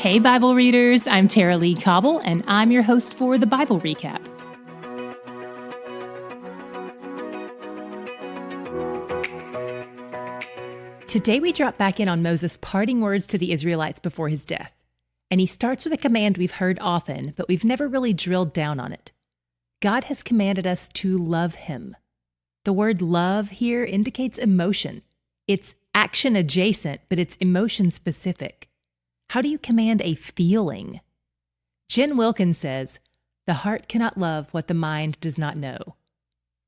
Hey, Bible readers, I'm Tara-Leigh Cobble, and I'm your host for the Bible Recap. Today we drop back in on Moses' parting words to the Israelites before his death. And he starts with a command we've heard often, but we've never really drilled down on it. God has commanded us to love him. The word love here indicates emotion. It's action adjacent, but it's emotion specific. How do you command a feeling? Jen Wilkins says, "The heart cannot love what the mind does not know."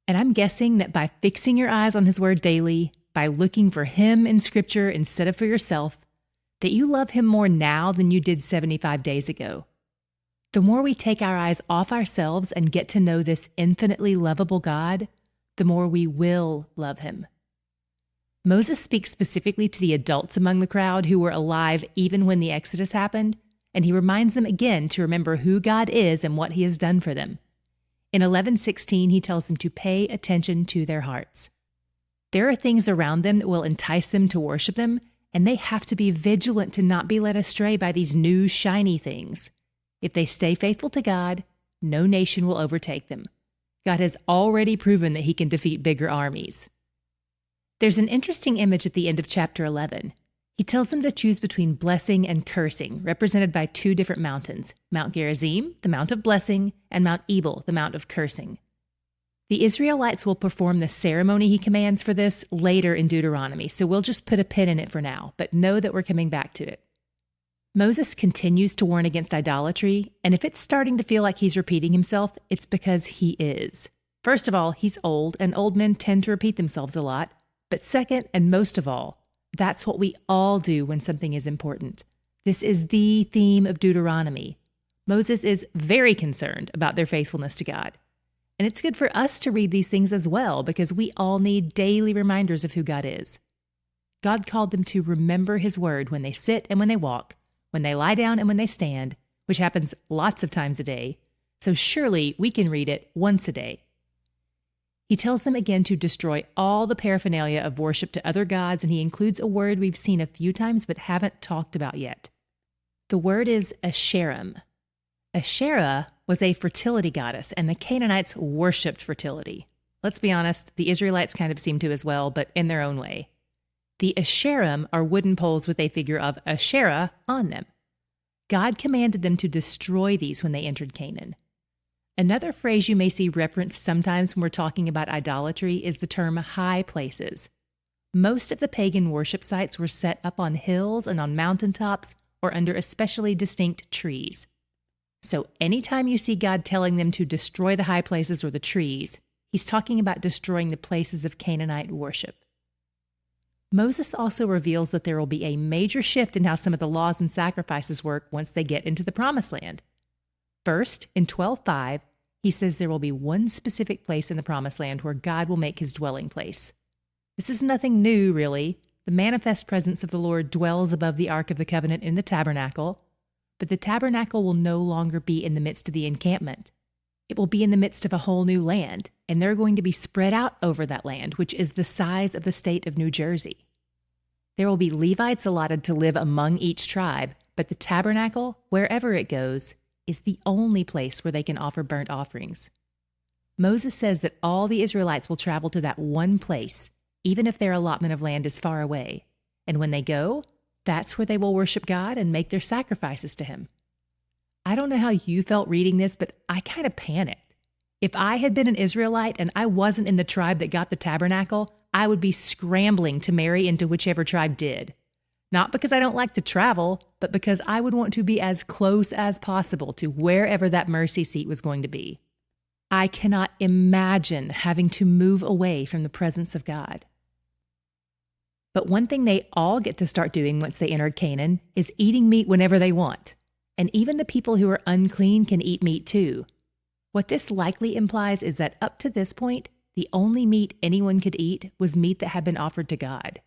And I'm guessing that by fixing your eyes on his word daily, by looking for him in Scripture instead of for yourself, that you love him more now than you did 75 days ago. The more we take our eyes off ourselves and get to know this infinitely lovable God, the more we will love him. Moses speaks specifically to the adults among the crowd who were alive even when the Exodus happened, and he reminds them again to remember who God is and what he has done for them. In 11:16, he tells them to pay attention to their hearts. There are things around them that will entice them to worship them, and they have to be vigilant to not be led astray by these new shiny things. If they stay faithful to God, no nation will overtake them. God has already proven that he can defeat bigger armies. There's an interesting image at the end of chapter 11. He tells them to choose between blessing and cursing, represented by two different mountains, Mount Gerizim, the Mount of Blessing, and Mount Ebal, the Mount of Cursing. The Israelites will perform the ceremony he commands for this later in Deuteronomy, so we'll just put a pin in it for now, but know that we're coming back to it. Moses continues to warn against idolatry, and if it's starting to feel like he's repeating himself, it's because he is. First of all, he's old, and old men tend to repeat themselves a lot. But second, and most of all, that's what we all do when something is important. This is the theme of Deuteronomy. Moses is very concerned about their faithfulness to God. And it's good for us to read these things as well, because we all need daily reminders of who God is. God called them to remember his word when they sit and when they walk, when they lie down and when they stand, which happens lots of times a day. So surely we can read it once a day. He tells them again to destroy all the paraphernalia of worship to other gods, and he includes a word we've seen a few times but haven't talked about yet. The word is Asherim. Asherah was a fertility goddess, and the Canaanites worshipped fertility. Let's be honest, the Israelites kind of seem to as well, but in their own way. The Asherim are wooden poles with a figure of Asherah on them. God commanded them to destroy these when they entered Canaan. Another phrase you may see referenced sometimes when we're talking about idolatry is the term high places. Most of the pagan worship sites were set up on hills and on mountaintops or under especially distinct trees. So anytime you see God telling them to destroy the high places or the trees, he's talking about destroying the places of Canaanite worship. Moses also reveals that there will be a major shift in how some of the laws and sacrifices work once they get into the Promised Land. First, in 12:5, he says there will be one specific place in the Promised Land where God will make his dwelling place. This is nothing new, really. The manifest presence of the Lord dwells above the Ark of the Covenant in the tabernacle, but the tabernacle will no longer be in the midst of the encampment. It will be in the midst of a whole new land, and they're going to be spread out over that land, which is the size of the state of New Jersey. There will be Levites allotted to live among each tribe, but the tabernacle, wherever it goes, is the only place where they can offer burnt offerings. Moses says that all the Israelites will travel to that one place, even if their allotment of land is far away. And when they go, that's where they will worship God and make their sacrifices to him. I don't know how you felt reading this, but I kind of panicked. If I had been an Israelite and I wasn't in the tribe that got the tabernacle, I would be scrambling to marry into whichever tribe did. Not because I don't like to travel, but because I would want to be as close as possible to wherever that mercy seat was going to be. I cannot imagine having to move away from the presence of God. But one thing they all get to start doing once they enter Canaan is eating meat whenever they want. And even the people who are unclean can eat meat too. What this likely implies is that up to this point, the only meat anyone could eat was meat that had been offered to God.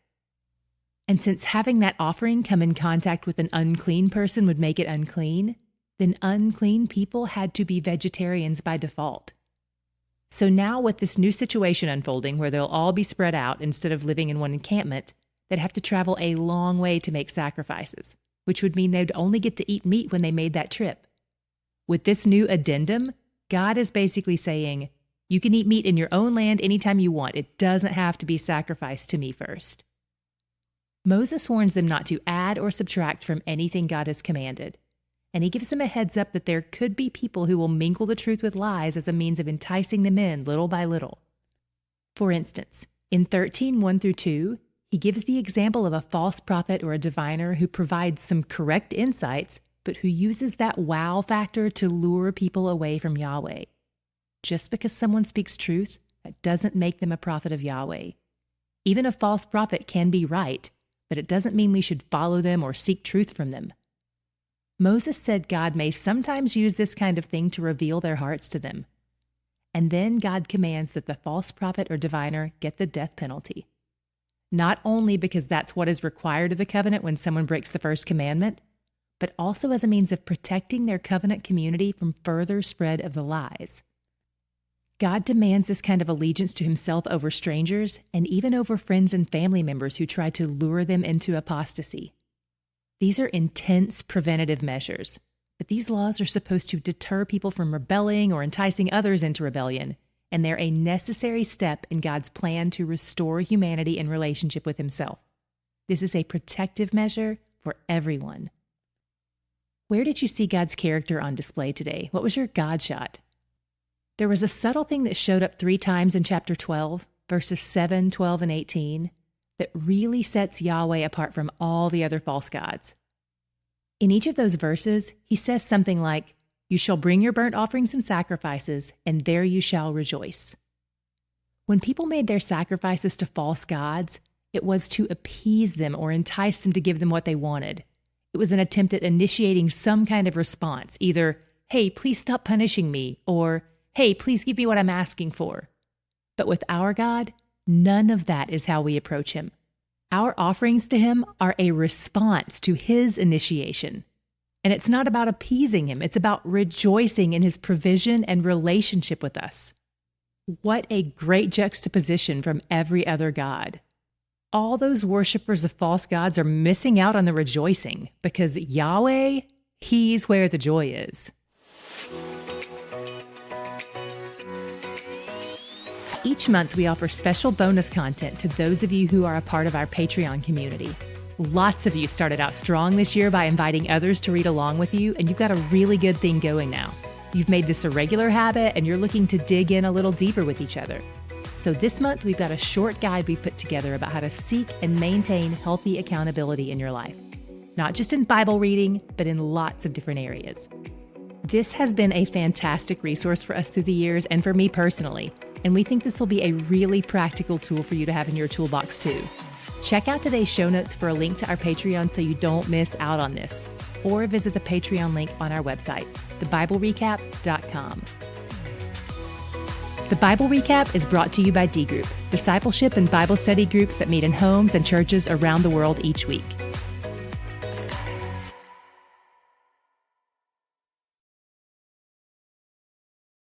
And since having that offering come in contact with an unclean person would make it unclean, then unclean people had to be vegetarians by default. So now with this new situation unfolding where they'll all be spread out instead of living in one encampment, they'd have to travel a long way to make sacrifices. which would mean they'd only get to eat meat when they made that trip. With this new addendum, God is basically saying, you can eat meat in your own land anytime you want. It doesn't have to be sacrificed to me first. Moses warns them not to add or subtract from anything God has commanded, and he gives them a heads up that there could be people who will mingle the truth with lies as a means of enticing them in little by little. For instance, in 13:1-2, he gives the example of a false prophet or a diviner who provides some correct insights, but who uses that wow factor to lure people away from Yahweh. Just because someone speaks truth, that doesn't make them a prophet of Yahweh. Even a false prophet can be right, but it doesn't mean we should follow them or seek truth from them. Moses said God may sometimes use this kind of thing to reveal their hearts to them. And then God commands that the false prophet or diviner get the death penalty. Not only because that's what is required of the covenant when someone breaks the first commandment, but also as a means of protecting their covenant community from further spread of the lies. God demands this kind of allegiance to himself over strangers and even over friends and family members who try to lure them into apostasy. These are intense preventative measures, but these laws are supposed to deter people from rebelling or enticing others into rebellion, and they're a necessary step in God's plan to restore humanity in relationship with himself. This is a protective measure for everyone. Where did you see God's character on display today? What was your God shot? There was a subtle thing that showed up 3 times in chapter 12, verses 7, 12, and 18, that really sets Yahweh apart from all the other false gods. In each of those verses, he says something like, "You shall bring your burnt offerings and sacrifices, and there you shall rejoice." When people made their sacrifices to false gods, it was to appease them or entice them to give them what they wanted. It was an attempt at initiating some kind of response, either, "Hey, please stop punishing me," or "Hey, please give me what I'm asking for." But with our God, none of that is how we approach him. Our offerings to him are a response to his initiation. And it's not about appeasing him. It's about rejoicing in his provision and relationship with us. What a great juxtaposition from every other god. All those worshipers of false gods are missing out on the rejoicing because Yahweh, he's where the joy is. Each month, we offer special bonus content to those of you who are a part of our Patreon community. Lots of you started out strong this year by inviting others to read along with you, and you've got a really good thing going now. You've made this a regular habit, and you're looking to dig in a little deeper with each other. So this month, we've got a short guide we've put together about how to seek and maintain healthy accountability in your life. Not just in Bible reading, but in lots of different areas. This has been a fantastic resource for us through the years and for me personally, and we think this will be a really practical tool for you to have in your toolbox too. Check out today's show notes for a link to our Patreon so you don't miss out on this, or visit the Patreon link on our website, thebiblerecap.com. The Bible Recap is brought to you by D Group, discipleship and Bible study groups that meet in homes and churches around the world each week.